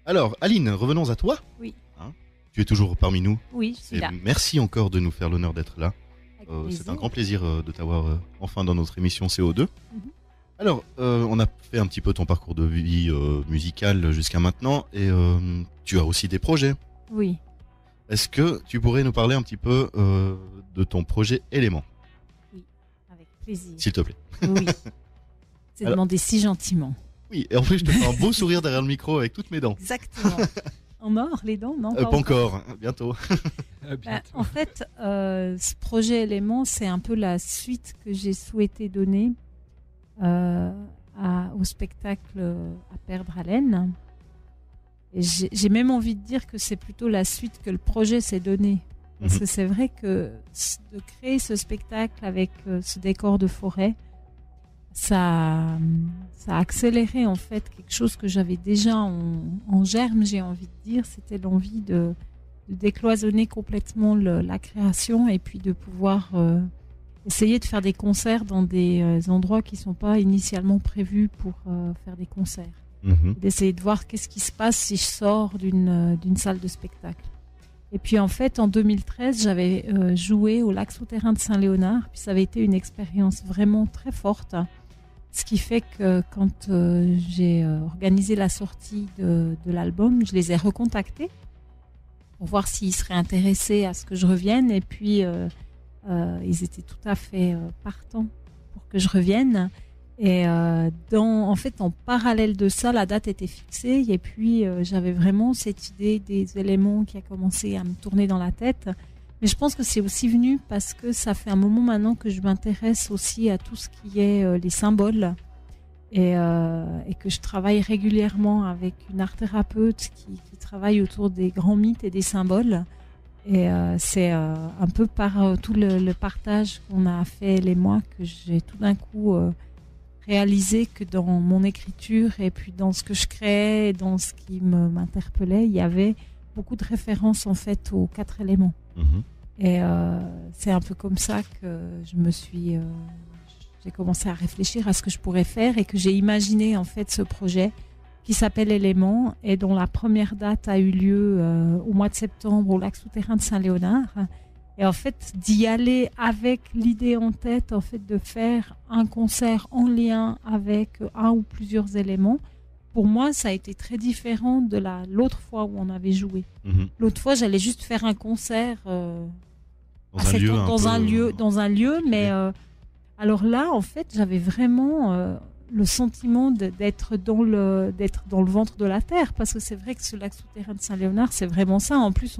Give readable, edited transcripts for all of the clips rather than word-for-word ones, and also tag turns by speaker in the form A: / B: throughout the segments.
A: Alors, Aline, revenons à toi.
B: Oui.
A: Tu es toujours parmi nous.
B: Oui, je suis
A: Et
B: là.
A: merci encore de nous faire l'honneur d'être là.
B: Avec
A: C'est
B: plaisir.
A: un grand plaisir de t'avoir enfin dans notre émission CO2.
B: Mhm.
A: Alors, on a fait un petit peu ton parcours de vie musical jusqu'à maintenant et tu as aussi des projets.
B: Oui.
A: Est-ce que tu pourrais nous parler un petit peu de ton projet Élément,
B: Avec plaisir.
A: s'il te plaît?
B: Oui. C'est
A: Alors-
B: demandé si gentiment.
A: Oui, et en plus je te fais un beau sourire derrière le micro avec toutes mes dents.
B: Exactement. En or, les dents, non?
A: Pas encore, bientôt.
B: Bah, en fait, ce projet Élément, c'est un peu la suite que j'ai souhaité donner au spectacle À perdre haleine. Et j'ai même envie de dire que c'est plutôt la suite que le projet s'est donné. Parce
A: Mhm.
B: que c'est vrai que de créer ce spectacle avec ce décor de forêt, ça a accéléré en fait quelque chose que j'avais déjà en germe, j'ai envie de dire. C'était l'envie de décloisonner complètement la création et puis de pouvoir essayer de faire des concerts dans des endroits qui ne sont pas initialement prévus pour faire des concerts.
A: Mhm.
B: D'essayer de voir qu'est-ce qui se passe si je sors d'une salle de spectacle. Et puis en fait, en 2013, j'avais joué au Lac Souterrain de Saint-Léonard, puis ça avait été une expérience vraiment très forte. Ce qui fait que quand j'ai organisé la sortie de l'album, je les ai recontactés pour voir s'ils seraient intéressés à ce que je revienne. Et puis, ils étaient tout à fait partants pour que je revienne. Et en fait, en parallèle de ça, la date était fixée. Et puis, j'avais vraiment cette idée des éléments qui a commencé à me tourner dans la tête. Mais je pense que c'est aussi venu parce que ça fait un moment maintenant que je m'intéresse aussi à tout ce qui est les symboles et que je travaille régulièrement avec une art-thérapeute qui travaille autour des grands mythes et des symboles. Et c'est un peu par tout le partage qu'on a fait, elle et moi, que j'ai tout d'un coup réalisé que dans mon écriture et puis dans ce que je créais et dans ce qui m'interpellait, il y avait beaucoup de références en fait aux 4 éléments.
A: Mhm.
B: Et c'est un peu comme ça que j'ai commencé à réfléchir à ce que je pourrais faire et que j'ai imaginé en fait ce projet qui s'appelle Élément et dont la première date a eu lieu au mois de septembre au Lac Souterrain de Saint-Léonard. Et en fait, d'y aller avec l'idée en tête en fait de faire un concert en lien avec un ou plusieurs éléments. Pour moi, ça a été très différent de l'autre fois où on avait joué.
A: Mhm.
B: L'autre fois, j'allais juste faire un concert
A: Dans
B: dans un lieu, mais alors là, en fait, j'avais vraiment le sentiment d'être dans le ventre de la terre, parce que c'est vrai que ce lac souterrain de Saint-Léonard, c'est vraiment ça. En plus,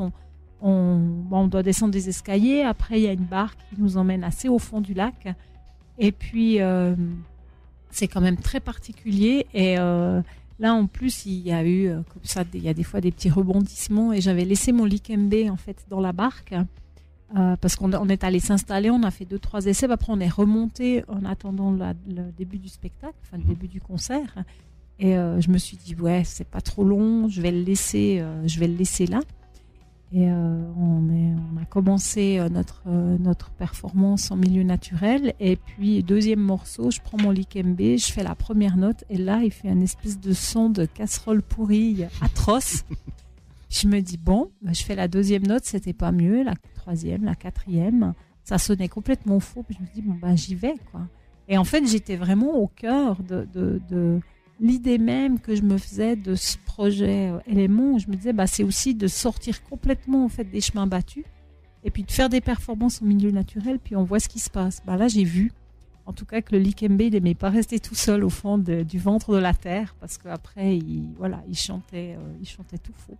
B: on doit descendre des escaliers. Après, il y a une barque qui nous emmène assez au fond du lac, et puis c'est quand même très particulier. Et là, en plus, il y a eu comme ça, il y a des fois des petits rebondissements, et j'avais laissé mon likembe en fait dans la barque. Parce qu'on est allé s'installer, on a fait 2-3 essais, après on est remonté en attendant le début du spectacle, enfin le début du concert, et je me suis dit ouais, c'est pas trop long, je vais le laisser là. Et on a commencé notre performance en milieu naturel, et puis deuxième morceau, je prends mon likembe, je fais la première note, et là il fait une espèce de son de casserole pourrie atroce. Je me dis bon, je fais la deuxième note, c'était pas mieux, la troisième, la quatrième, ça sonnait complètement faux. Puis je me dis bon j'y vais quoi. Et en fait j'étais vraiment au cœur de l'idée même que je me faisais de ce projet Élément. Je me disais c'est aussi de sortir complètement en fait des chemins battus et puis de faire des performances en milieu naturel, puis on voit ce qui se passe. Là j'ai vu en tout cas que le likembe il n'aimait pas rester tout seul au fond du ventre de la terre, parce qu'après il chantait tout faux.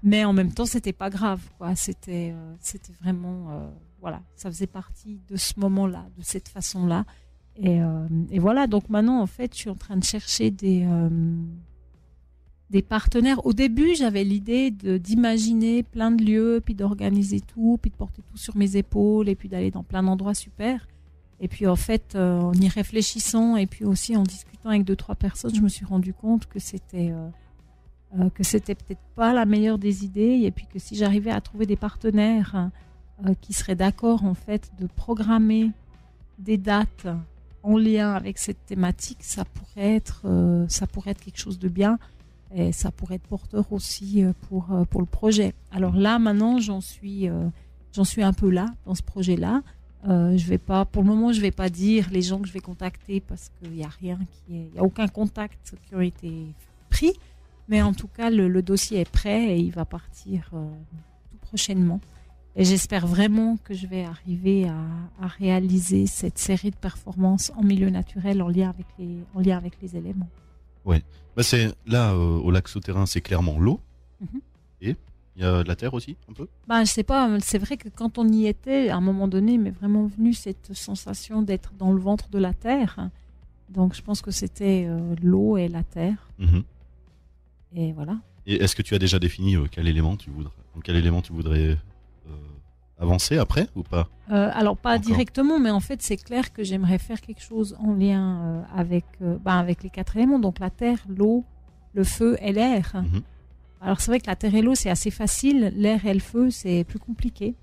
B: Mais en même temps c'était pas grave quoi, c'était vraiment ça faisait partie de ce moment-là, de cette façon-là. Et voilà, donc maintenant en fait je suis en train de chercher des partenaires. Au début j'avais l'idée d'imaginer plein de lieux, puis d'organiser tout, puis de porter tout sur mes épaules, et puis d'aller dans plein d'endroits super. Et puis en fait, en y réfléchissant et puis aussi en discutant avec 2-3 personnes, je me suis rendu compte que c'était peut-être pas la meilleure des idées, et puis que si j'arrivais à trouver des partenaires qui seraient d'accord en fait de programmer des dates en lien avec cette thématique, ça pourrait être quelque chose de bien. Et ça pourrait être porteur aussi pour le projet. Alors là, maintenant, j'en suis un peu là, dans ce projet-là. Pour le moment, je vais pas dire les gens que je vais contacter parce qu'il y a il y a aucun contact qui a été pris. Mais en tout cas, le dossier est prêt et il va partir tout prochainement. Et j'espère vraiment que je vais arriver à réaliser cette série de performances en milieu naturel en lien avec les éléments.
A: Ouais. Bah c'est là au lac souterrain, c'est clairement l'eau.
B: Mhm.
A: Et il y a de la terre aussi, un peu.
B: Je sais pas. C'est vrai que quand on y était, à un moment donné, m'est vraiment venue cette sensation d'être dans le ventre de la terre. Donc, je pense que c'était l'eau et la terre.
A: Mhm.
B: Et voilà.
A: Et est-ce que tu as déjà défini dans quel élément tu voudrais avancer après ou pas?
B: Alors pas
A: Encore.
B: directement, mais en fait c'est clair que j'aimerais faire quelque chose en lien avec les 4 éléments, donc la terre, l'eau, le feu et l'air.
A: Mhm.
B: Alors c'est vrai que la terre et l'eau c'est assez facile, l'air et le feu c'est plus compliqué.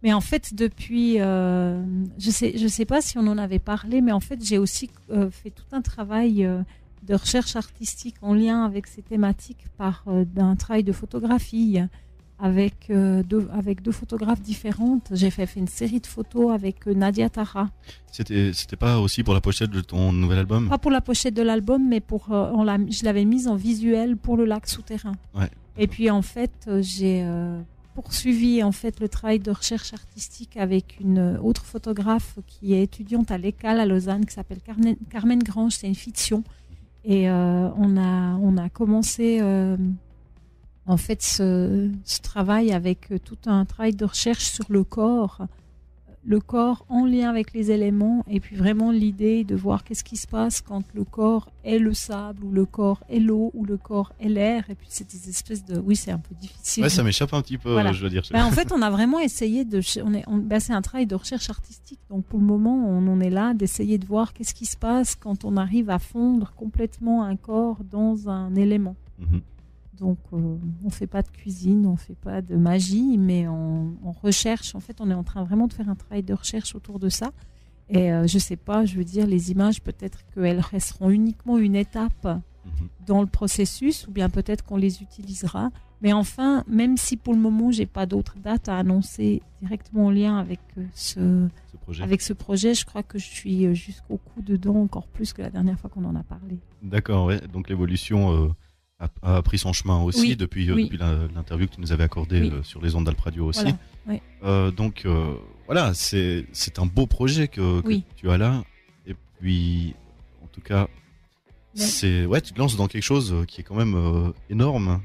B: Mais en fait depuis, je sais pas si on en avait parlé, mais en fait j'ai aussi fait tout un travail de recherche artistique en lien avec ces thématiques d'un travail de photographie. Avec deux photographes différentes. J'ai fait une série de photos avec Nadia Tara.
A: C'était pas aussi pour la pochette de ton nouvel album?
B: Pas pour la pochette de l'album, mais je l'avais mise en visuel pour le lac souterrain.
A: Ouais.
B: Et puis en fait, j'ai poursuivi en fait le travail de recherche artistique avec une autre photographe qui est étudiante à l'ECAL à Lausanne, qui s'appelle Carmen Grange. C'est une fiction. Et on a commencé en fait ce travail avec tout un travail de recherche sur le corps en lien avec les éléments, et puis vraiment l'idée de voir qu'est-ce qui se passe quand le corps est le sable, ou le corps est l'eau, ou le corps est l'air. Et puis c'est des espèces de... Oui, c'est un peu difficile.
A: Ouais, ça m'échappe un petit peu,
B: voilà.
A: Je dois dire.
B: En fait, on a vraiment essayé c'est un travail de recherche artistique. Donc pour le moment, on en est là d'essayer de voir qu'est-ce qui se passe quand on arrive à fondre complètement un corps dans un élément.
A: Mhm.
B: Donc, on fait pas de cuisine, on fait pas de magie, mais on recherche. En fait, on est en train vraiment de faire un travail de recherche autour de ça. Et je sais pas, je veux dire, les images, peut-être qu'elles resteront uniquement une étape dans le processus, ou bien peut-être qu'on les utilisera. Mais enfin, même si pour le moment, j'ai pas d'autres dates à annoncer directement en lien avec ce projet, je crois que je suis jusqu'au cou dedans, encore plus que la dernière fois qu'on en a parlé.
A: D'accord, ouais. Donc l'évolution a pris son chemin aussi,
B: oui,
A: depuis l'interview que tu nous avais accordée sur les ondes d'Alp Radio aussi.
B: Voilà, oui.
A: Donc voilà, c'est un beau projet que tu as là. Et puis, en tout cas, tu te lances dans quelque chose qui est quand même énorme.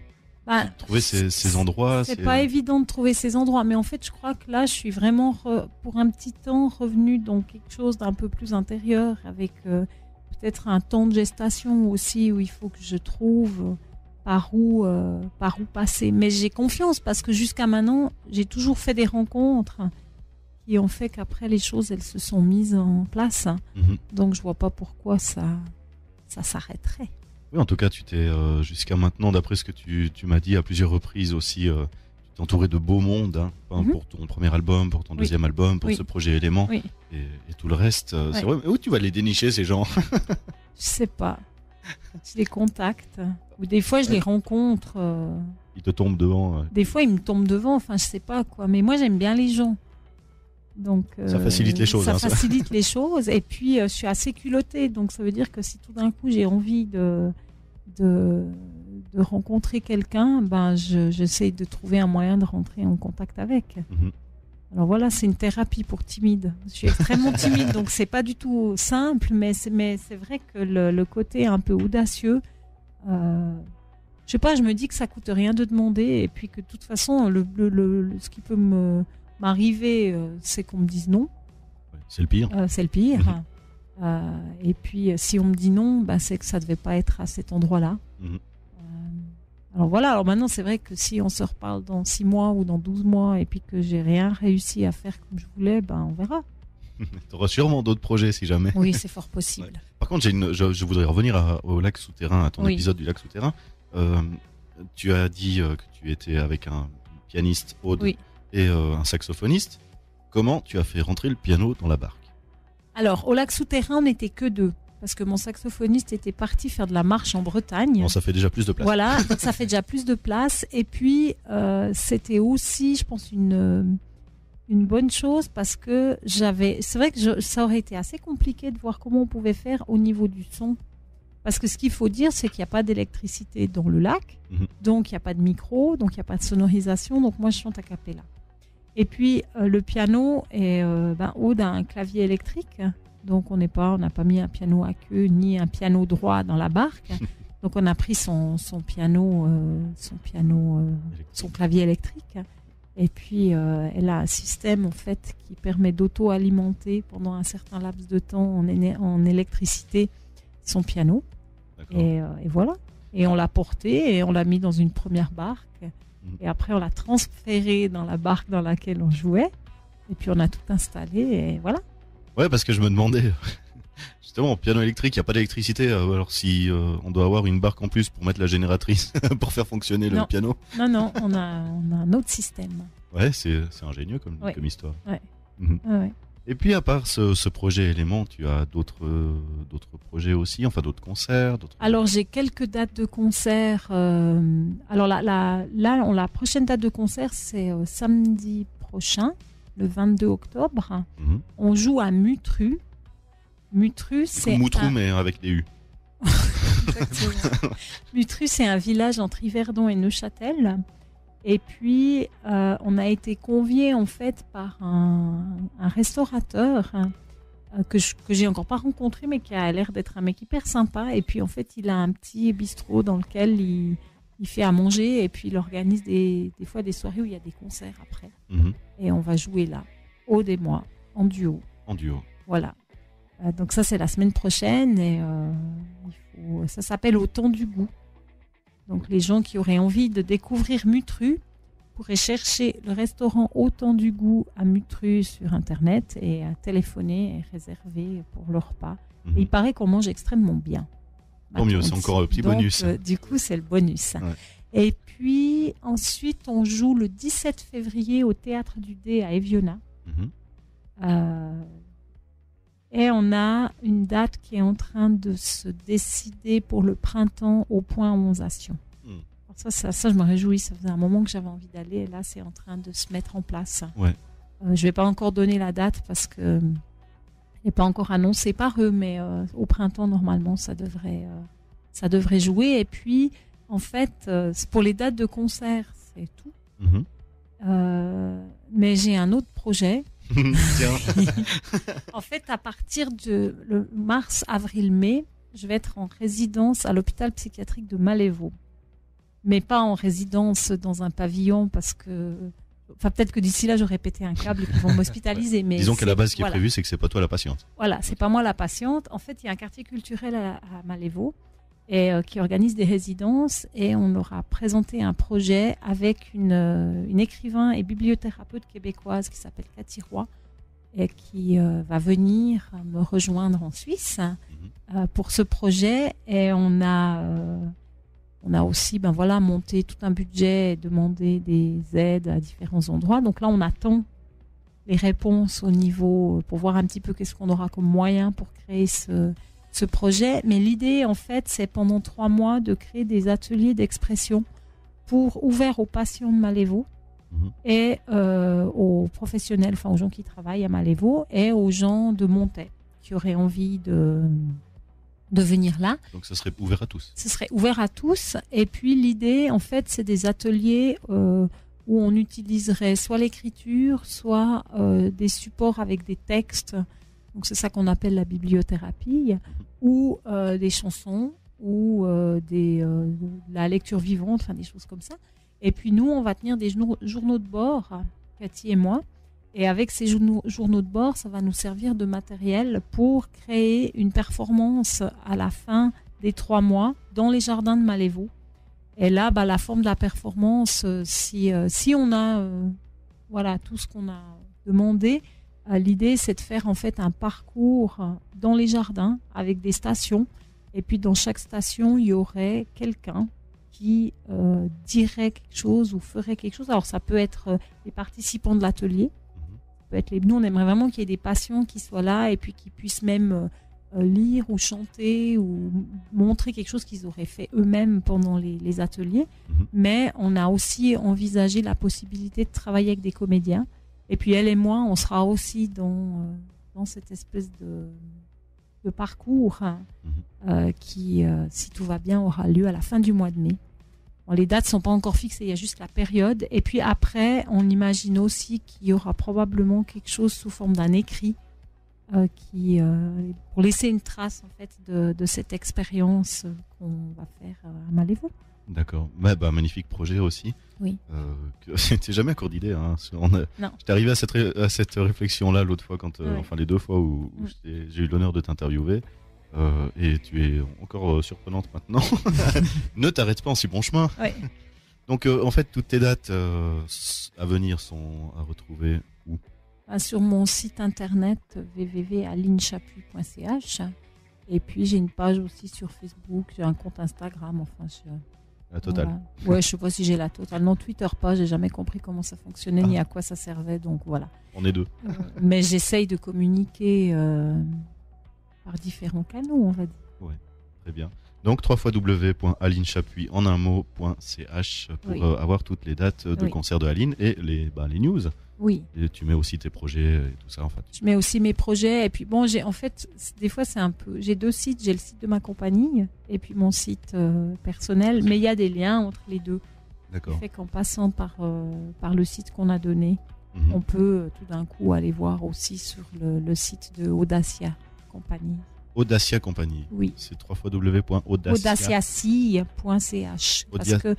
A: Trouver ces endroits.
B: C'est pas évident de trouver ces endroits, mais en fait, je crois que là, je suis vraiment, pour un petit temps, revenue dans quelque chose d'un peu plus intérieur, avec peut-être un temps de gestation aussi, où il faut que je trouve par où passer. Mais j'ai confiance, parce que jusqu'à maintenant, j'ai toujours fait des rencontres qui ont fait qu'après, les choses, elles se sont mises en place. Donc, je vois pas pourquoi ça s'arrêterait.
A: Oui, en tout cas, tu t'es jusqu'à maintenant, d'après ce que tu m'as dit à plusieurs reprises aussi, tu t'es entouré de beau monde, pour ton premier album, pour ton deuxième album, pour ce projet Élément, et tout le reste. C'est vrai, mais où tu vas les dénicher, ces gens?
B: Je sais pas. Je les contacte, ou des fois je les rencontre.
A: Ils te tombent devant.
B: Des fois, ils me tombent devant. Enfin, je sais pas quoi. Mais moi, j'aime bien les gens. Donc,
A: ça facilite les choses.
B: Ça facilite les choses. Et puis, je suis assez culottée. Donc, ça veut dire que si tout d'un coup, j'ai envie de rencontrer quelqu'un, j'essaie de trouver un moyen de rentrer en contact avec. Alors voilà, c'est une thérapie pour timide. Je suis extrêmement timide, donc c'est pas du tout simple, mais c'est vrai que le côté un peu audacieux, je sais pas, je me dis que ça coûte rien de demander, et puis que de toute façon, ce qui peut m'arriver, c'est qu'on me dise non.
A: C'est le pire.
B: C'est le pire. Et puis, si on me dit non, c'est que ça devait pas être à cet endroit-là. Alors voilà, alors maintenant c'est vrai que si on se reparle dans 6 mois ou dans 12 mois et puis que j'ai rien réussi à faire comme je voulais, on verra.
A: Tu auras sûrement d'autres projets si jamais.
B: Oui, c'est fort possible. Ouais.
A: Par contre, je voudrais revenir au lac souterrain, à ton épisode du lac souterrain. Tu as dit que tu étais avec un pianiste, Aude, et un saxophoniste. Comment tu as fait rentrer le piano dans la barque?
B: Alors, au lac souterrain, on n'était que 2. parce que mon saxophoniste était parti faire de la marche en Bretagne.
A: Bon, ça fait déjà plus de place.
B: Voilà, donc ça fait déjà plus de place. Et puis, c'était aussi, je pense, une bonne chose parce que c'est vrai que ça aurait été assez compliqué de voir comment on pouvait faire au niveau du son. Parce que ce qu'il faut dire, c'est qu'il n'y a pas d'électricité dans le lac, donc il n'y a pas de micro, donc il n'y a pas de sonorisation, donc moi je chante a cappella. Et puis le piano est haut d'un clavier électrique, donc on n'a pas mis un piano à queue ni un piano droit dans la barque, donc on a pris son clavier électrique. Et puis elle a un système en fait qui permet d'auto-alimenter pendant un certain laps de temps en électricité son piano. Et voilà. Et on l'a porté et on l'a mis dans une première barque. Et après, on l'a transféré dans la barque dans laquelle on jouait. Et puis, on a tout installé et voilà.
A: Ouais, parce que je me demandais, justement, piano électrique, il n'y a pas d'électricité. Alors, si on doit avoir une barque en plus pour mettre la génératrice pour faire fonctionner le piano.
B: Non, on a un autre système.
A: Ouais, c'est ingénieux comme histoire.
B: Ouais.
A: Ouais. Et puis, à part ce projet Élément, tu as d'autres projets aussi, enfin d'autres concerts.
B: Alors, j'ai quelques dates de concerts. Alors la prochaine date de concert, c'est samedi prochain, le 22 octobre. On joue à Mutru. Mutru, c'est
A: Moutrou, mais avec des U.
B: Exactement. Mutru, c'est un village entre Yverdon et Neuchâtel. Et puis, on a été conviés en fait par un restaurateur que j'ai encore pas rencontré, mais qui a l'air d'être un mec hyper sympa. Et puis, en fait, il a un petit bistrot dans lequel il fait à manger et puis il organise des fois des soirées où il y a des concerts après. Et on va jouer là, Aude et moi, en duo.
A: En duo.
B: Voilà. Donc ça, c'est la semaine prochaine et ça s'appelle Au temps du goût. Donc les gens qui auraient envie de découvrir Mutru pourraient chercher le restaurant Au temps du goût à Mutru sur Internet et téléphoner et réserver pour le repas. Et il paraît qu'on mange extrêmement bien.
A: Tant mieux, c'est encore un petit bonus.
B: Du coup, c'est le bonus. Ouais. Et puis ensuite, on joue le 17 février au Théâtre du Dé à Eviona. Et on a une date qui est en train de se décider pour le printemps au Point 11 à Sion. Ça, je me réjouis. Ça faisait un moment que j'avais envie d'aller. Et là, c'est en train de se mettre en place.
A: Ouais.
B: Je ne vais pas encore donner la date parce que n'est pas encore annoncé par eux. Mais au printemps, normalement, ça devrait jouer. Et puis, en fait, pour les dates de concert, c'est tout. Mais j'ai un autre projet. En fait, à partir de mars, avril, mai, je vais être en résidence à l'hôpital psychiatrique de Malévo. Mais pas en résidence dans un pavillon parce que... Enfin, peut-être que d'ici là, j'aurais pété un câble et qu'ils vont m'hospitaliser. Mais
A: disons qu'à la base, ce qui est prévu, c'est que c'est pas toi la patiente.
B: Voilà, c'est pas moi la patiente. En fait, il y a un quartier culturel à Malévo et qui organise des résidences et on aura présenté un projet avec une écrivain et bibliothérapeute québécoise qui s'appelle Cathy Roy et qui va venir me rejoindre en Suisse pour ce projet. Et on a aussi monté tout un budget et demandé des aides à différents endroits. Donc là, on attend les réponses au niveau pour voir un petit peu qu'est-ce qu'on aura comme moyen pour créer ce projet. Mais l'idée, en fait, c'est pendant 3 mois de créer des ateliers d'expression ouverts aux patients de Malévo et aux professionnels, enfin aux gens qui travaillent à Malévo et aux gens de Montaix qui auraient envie de venir là.
A: Donc ce serait ouvert à tous.
B: Ce serait ouvert à tous. Et puis l'idée, en fait, c'est des ateliers où on utiliserait soit l'écriture, soit des supports avec des textes. Donc c'est ça qu'on appelle la bibliothérapie, ou des chansons, ou la lecture vivante, enfin des choses comme ça. Et puis nous, on va tenir des journaux de bord, Cathy et moi. Et avec ces journaux de bord, ça va nous servir de matériel pour créer une performance à la fin des 3 mois dans les jardins de Malévo. Et là, la forme de la performance, si on a tout ce qu'on a demandé, l'idée c'est de faire en fait un parcours dans les jardins avec des stations. Et puis dans chaque station, il y aurait quelqu'un qui dirait quelque chose ou ferait quelque chose. Alors ça peut être les participants de l'atelier. Nous, on aimerait vraiment qu'il y ait des patients qui soient là et puis qui puissent même lire ou chanter ou montrer quelque chose qu'ils auraient fait eux-mêmes pendant les ateliers. Mais on a aussi envisagé la possibilité de travailler avec des comédiens. Et puis elle et moi, on sera aussi dans cette espèce de parcours qui, si tout va bien, aura lieu à la fin du mois de mai. Bon, les dates ne sont pas encore fixées, il y a juste la période. Et puis après, on imagine aussi qu'il y aura probablement quelque chose sous forme d'un écrit pour laisser une trace en fait de cette expérience qu'on va faire à Malévo.
A: D'accord. Magnifique projet aussi.
B: Oui.
A: C'était jamais court d'idée. Hein. J'étais arrivé à cette réflexion-là l'autre fois, enfin les 2 fois où j'ai eu l'honneur de t'interviewer. Et tu es encore surprenante maintenant. Ne t'arrête pas en si bon chemin.
B: Oui.
A: Donc en fait, toutes tes dates à venir sont à retrouver où ?
B: Sur mon site internet www.alinechapuis.ch. Et puis j'ai une page aussi sur Facebook, j'ai un compte Instagram, enfin
A: la totale.
B: Voilà. Ouais, je sais pas si j'ai la totale. Non, Twitter pas, j'ai jamais compris comment ça fonctionnait ni à quoi ça servait, donc voilà.
A: On est 2.
B: Mais j'essaye de communiquer par différents canaux, on va dire.
A: Ouais, très bien. Donc www.alinechapuis en un mot.ch pour avoir toutes les dates de concert de Aline et les news.
B: Oui.
A: Et tu mets aussi tes projets et tout ça en fait.
B: Je mets aussi mes projets et puis bon, des fois c'est un peu, j'ai 2 sites, j'ai le site de ma compagnie et puis mon site personnel, mais il y a des liens entre les deux.
A: D'accord.
B: Ce qui fait qu'en passant par le site qu'on a donné, on peut tout d'un coup aller voir aussi sur le site de Audacia Compagnie.
A: Audacia Compagnie.
B: Oui.
A: C'est
B: www.audaciaci.ch.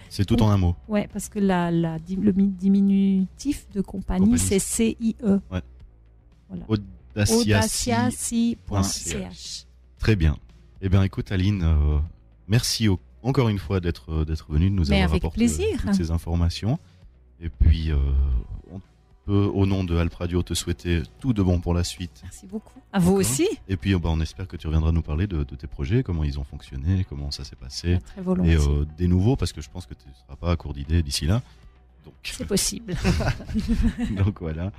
A: C'est tout en un mot.
B: Ouais, parce que le diminutif de compagnie, c'est CIE.
A: Ouais.
B: Voilà.
A: Audaciaci.ch. Très bien. Eh bien, écoute, Aline, merci encore une fois d'être venue, de nous avoir apporté toutes ces informations. Et puis, on peut, au nom de Alp Radio, te souhaiter tout de bon pour la suite.
B: Merci beaucoup. À vous aussi.
A: Et puis, on espère que tu reviendras nous parler de tes projets, comment ils ont fonctionné, comment ça s'est passé.
B: Très volontiers.
A: Et des nouveaux, parce que je pense que tu ne seras pas à court d'idées d'ici là.
B: C'est possible.
A: Donc voilà.